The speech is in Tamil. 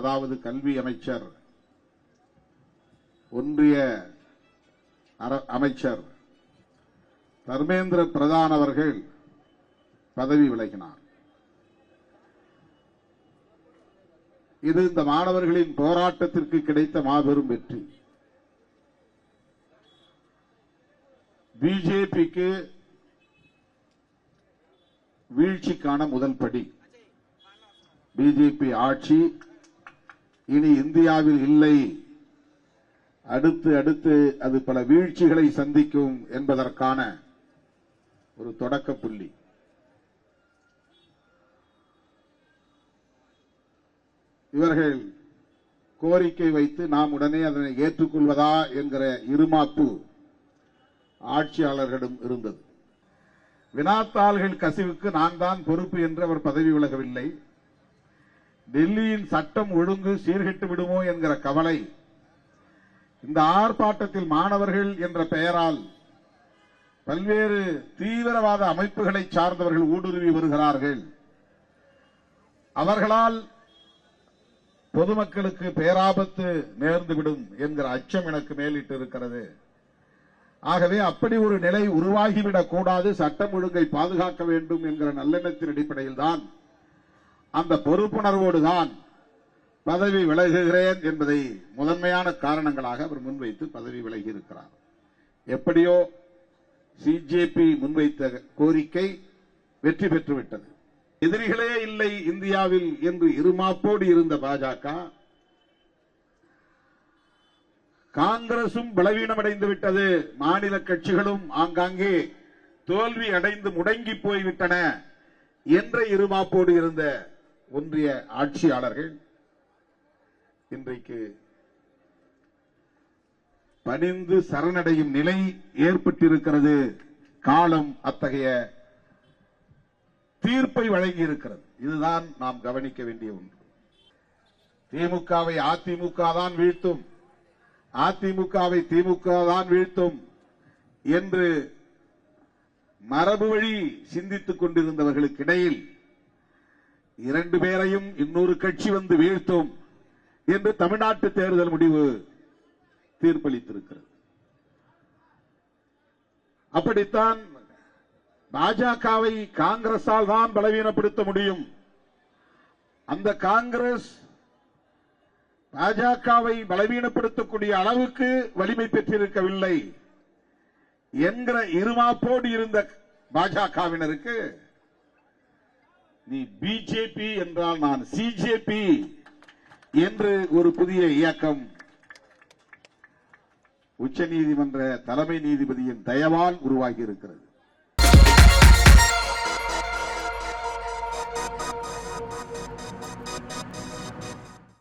அதாவது கல்வி அமைச்சர், ஒன்றிய அமைச்சர் தர்மேந்திர பிரதான் அவர்கள் பதவி விலகினார். இது இந்த மாணவர்களின் போராட்டத்திற்கு கிடைத்த மாபெரும் வெற்றி. பிஜேபிக்கு வீழ்ச்சிக்கான முதல் படி. பிஜேபி ஆட்சி இனி இந்தியாவில் இல்லை, அடுத்து அது பல வீழ்ச்சிகளை சந்திக்கும் என்பதற்கான ஒரு தொடக்க புள்ளி. இவர்கள் கோரிக்கை வைத்து நாம் உடனே அதனை ஏற்றுக்கொள்வதா என்கிற இருமாப்பு ஆட்சியாளர்களிடம் இருந்தது. வினாத்தாள்கள் கசிவுக்கு நான் தான் பொறுப்பு என்று அவர் பதவி விலகவில்லை. டெல்லியின் சட்டம் ஒழுங்கு சீர்கெட்டு விடுமோ என்கிற கவலை இந்த ஆர்ப்பாட்டத்தில் மாணவர்கள் என்ற பெயரால் பல்வேறு தீவிரவாத அமைப்புகளை சார்ந்தவர்கள் ஊடுருவி வருகிறார்கள், அவர்களால் பொதுமக்களுக்கு பேராபத்து நேர்ந்துவிடும் என்கிற அச்சம் எனக்கு மேலிட்டு இருக்கிறது. ஆகவே அப்படி ஒரு நிலை உருவாகிவிடக் கூடாது, சட்டம் ஒழுங்கை பாதுகாக்க வேண்டும் என்கிற நல்லெண்ணத்தின் அடிப்படையில் தான், அந்த பொறுப்புணர்வோடு தான் பதவி விலகுகிறேன் என்பதை முதன்மையான காரணங்களாக அவர் முன்வைத்து பதவி விலகி இருக்கிறார். எப்படியோ சிஜேபி முன்வைத்த கோரிக்கை வெற்றி பெற்றுவிட்டது. எதிரிகளே இல்லை இந்தியாவில் என்று இருமாப்போடு இருந்த பாஜக, காங்கிரசும் பலவீனமடைந்து விட்டது, மாநில கட்சிகளும் ஆங்காங்கே தோல்வி அடைந்து முடங்கி போய்விட்டன என்ற இருமாப்போடு இருந்த ஒன்றிய ஆட்சியாளர்கள் இன்றைக்கு பணிந்து சரணடையும் நிலை ஏற்பட்டிருக்கிறது. காலம் அத்தகைய தீர்ப்பை வழங்கி இருக்கிறது. இதுதான் நாம் கவனிக்க வேண்டிய ஒன்று. திமுகவை அதிமுக தான் வீழ்த்தும், அதிமுகவை திமுக தான் வீழ்த்தும் என்று மரபு வழி சிந்தித்துக் கொண்டிருந்தவர்களுக்கு இடையில் இரண்டு பேரையும் இன்னொரு கட்சி வந்து வீழ்த்தும் என்று தமிழ்நாட்டு தேர்தல் முடிவு தீர்ப்பளித்திருக்கிறது. அப்படித்தான் பாஜகவை காங்கிரஸால் தான் பலவீனப்படுத்த முடியும். அந்த காங்கிரஸ் பாஜகவை பலவீனப்படுத்தக்கூடிய அளவுக்கு வலிமை பெற்றிருக்கவில்லை என்கிற இருமாப்போடு இருந்த பாஜகவினருக்கு நீ பிஜேபி என்றால் நான் சிஜேபி என்று ஒரு புதிய இயக்கம் உச்ச நீதிமன்ற தலைமை நீதிபதியின் தயவால் உருவாகி இருக்கிறது.